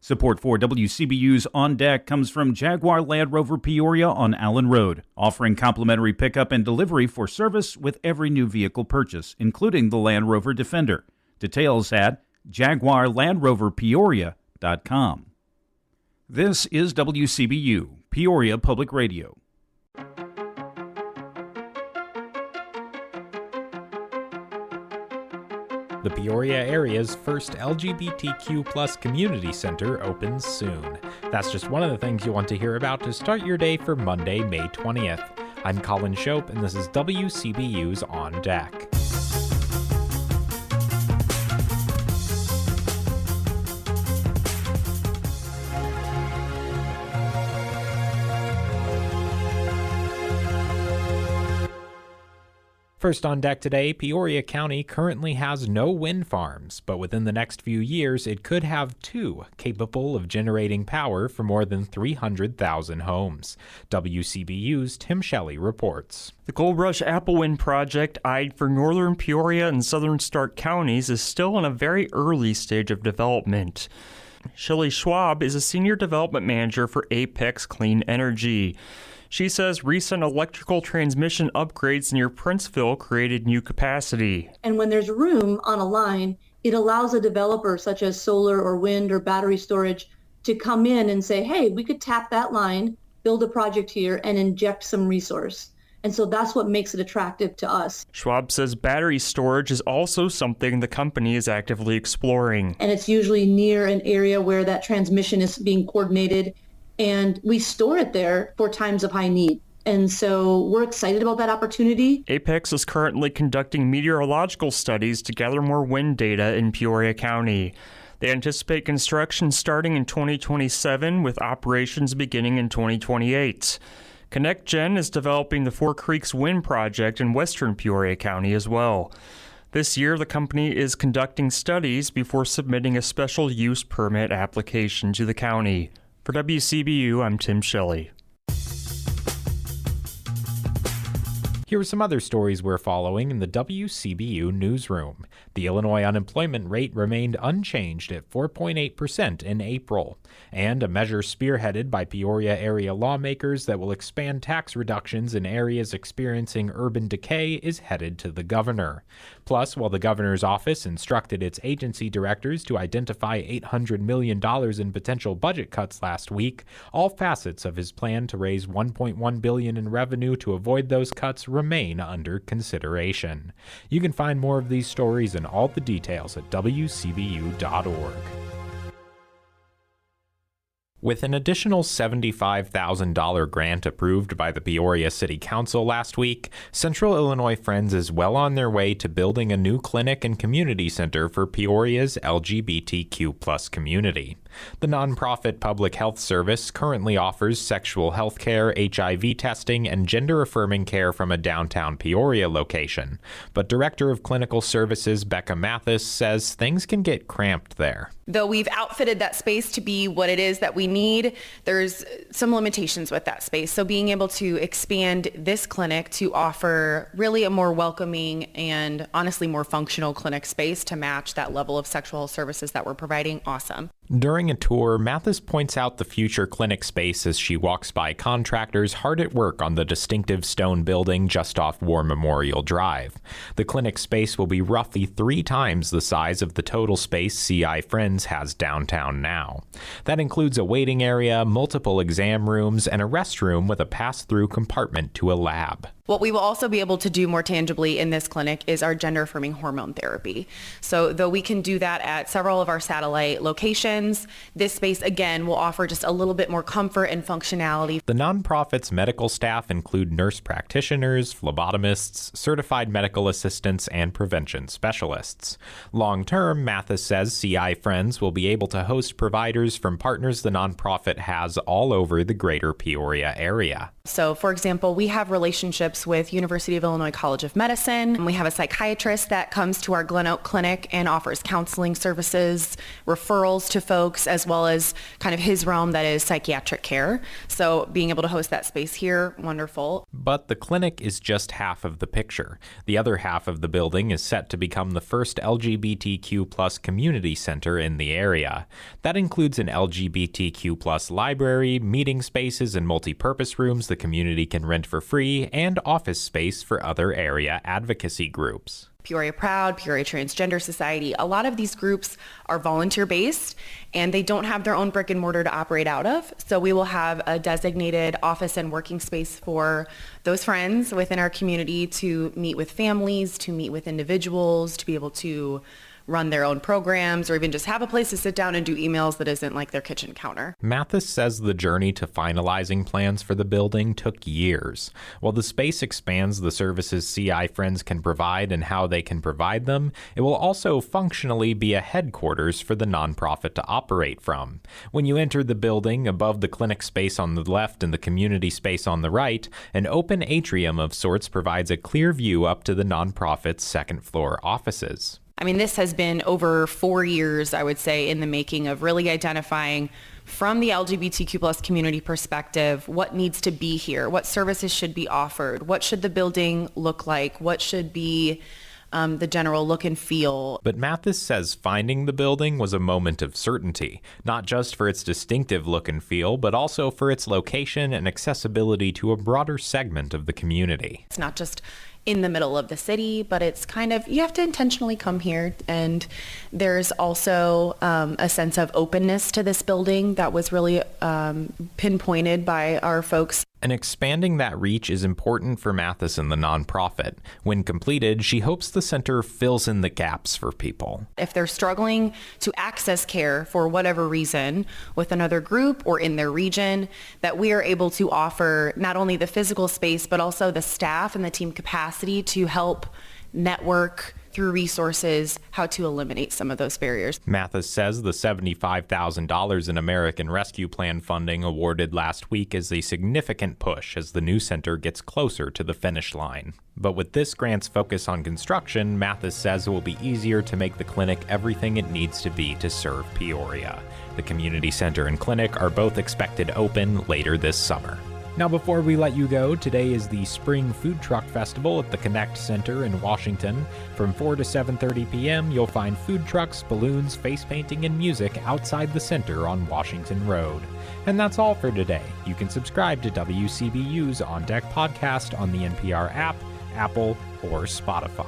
Support for WCBU's On Deck comes from Jaguar Land Rover Peoria on Allen Road, offering complimentary pickup and delivery for service with every new vehicle purchase, including the Land Rover Defender. Details at jaguarlandroverpeoria.com. This is WCBU, Peoria Public Radio. The Peoria area's first LGBTQ+ community center opens soon. That's just one of the things you want to hear about to start your day for Monday, May 20th. I'm Colin Shope, and this is WCBU's On Deck. First on deck today, Peoria County currently has no wind farms, but within the next few years it could have two capable of generating power for more than 300,000 homes. WCBU's Tim Shelley reports. The Gold Rush Applewind project, eyed for northern Peoria and southern Stark counties, is still in a very early stage of development. Shelley Schwab is a senior development manager for Apex Clean Energy. She says recent electrical transmission upgrades near Princeville created new capacity. And when there's room on a line, it allows a developer such as solar or wind or battery storage to come in and say, hey, we could tap that line, build a project here, and inject some resource. And so that's what makes it attractive to us. Schwab says battery storage is also something the company is actively exploring. And it's usually near an area where that transmission is being coordinated, and we store it there for times of high need. And so we're excited about that opportunity. Apex is currently conducting meteorological studies to gather more wind data in Peoria County. They anticipate construction starting in 2027 with operations beginning in 2028. ConnectGen is developing the Four Creeks Wind Project in western Peoria County as well. This year, the company is conducting studies before submitting a special use permit application to the county. For WCBU, I'm Tim Shelley. Here are some other stories we're following in the WCBU newsroom. The Illinois unemployment rate remained unchanged at 4.8% in April, and a measure spearheaded by Peoria area lawmakers that will expand tax reductions in areas experiencing urban decay is headed to the governor. Plus, while the governor's office instructed its agency directors to identify $800 million in potential budget cuts last week, all facets of his plan to raise $1.1 billion in revenue to avoid those cuts remain under consideration. You can find more of these stories and all the details at WCBU.org. With an additional $75,000 grant approved by the Peoria City Council last week, Central Illinois Friends is well on their way to building a new clinic and community center for Peoria's LGBTQ+ community. The nonprofit public health service currently offers sexual health care, HIV testing, and gender-affirming care from a downtown Peoria location. But Director of Clinical Services Becca Mathis says things can get cramped there. Though we've outfitted that space to be what it is that we need, there's some limitations with that space. So being able to expand this clinic to offer really a more welcoming and honestly more functional clinic space to match that level of sexual services that we're providing, awesome. During a tour, Mathis points out the future clinic space as she walks by contractors hard at work on the distinctive stone building just off War Memorial Drive. The clinic space will be roughly 3 times the size of the total space CI Friends has downtown now. That includes a waiting area, multiple exam rooms, and a restroom with a pass-through compartment to a lab. What we will also be able to do more tangibly in this clinic is our gender-affirming hormone therapy. So though we can do that at several of our satellite locations, this space, again, will offer just a little bit more comfort and functionality. The nonprofit's medical staff include nurse practitioners, phlebotomists, certified medical assistants, and prevention specialists. Long-term, Mathis says CI Friends will be able to host providers from partners the nonprofit has all over the greater Peoria area. So, for example, we have relationships with University of Illinois College of Medicine. We have a psychiatrist that comes to our Glen Oak Clinic and offers counseling services, referrals to folks, as well as kind of his realm that is psychiatric care. So being able to host that space here, wonderful. But the clinic is just half of the picture. The other half of the building is set to become the first LGBTQ+ community center in the area. That includes an LGBTQ+ library, meeting spaces, and multi-purpose rooms the community can rent for free, and office space for other area advocacy groups. Peoria Proud, Peoria Transgender Society, a lot of these groups are volunteer-based and they don't have their own brick and mortar to operate out of. So we will have a designated office and working space for those friends within our community to meet with families, to meet with individuals, to be able to run their own programs, or even just have a place to sit down and do emails that isn't like their kitchen counter. Mathis says the journey to finalizing plans for the building took years. While the space expands the services CI Friends can provide and how they can provide them, it will also functionally be a headquarters for the nonprofit to operate from. When you enter the building, above the clinic space on the left and the community space on the right, an open atrium of sorts provides a clear view up to the nonprofit's second-floor offices. I mean, this has been over 4 years, I would say, in the making of really identifying from the LGBTQ plus community perspective what needs to be here, what services should be offered, what should the building look like, what should be the general look and feel. But Mathis says finding the building was a moment of certainty, not just for its distinctive look and feel, but also for its location and accessibility to a broader segment of the community. It's not just in the middle of the city, but it's kind of, you have to intentionally come here. And there's also a sense of openness to this building that was really pinpointed by our folks. And expanding that reach is important for Mathis and the nonprofit. When completed, she hopes the center fills in the gaps for people. If they're struggling to access care for whatever reason with another group or in their region, that we are able to offer not only the physical space, but also the staff and the team capacity to help network through resources, how to eliminate some of those barriers. Mathis says the $75,000 in American Rescue Plan funding awarded last week is a significant push as the new center gets closer to the finish line. But with this grant's focus on construction, Mathis says it will be easier to make the clinic everything it needs to be to serve Peoria. The community center and clinic are both expected open later this summer. Now, before we let you go, today is the Spring Food Truck Festival at the Connect Center in Washington. From 4 to 7:30 p.m., you'll find food trucks, balloons, face painting, and music outside the center on Washington Road. And that's all for today. You can subscribe to WCBU's On Deck podcast on the NPR app, Apple, or Spotify.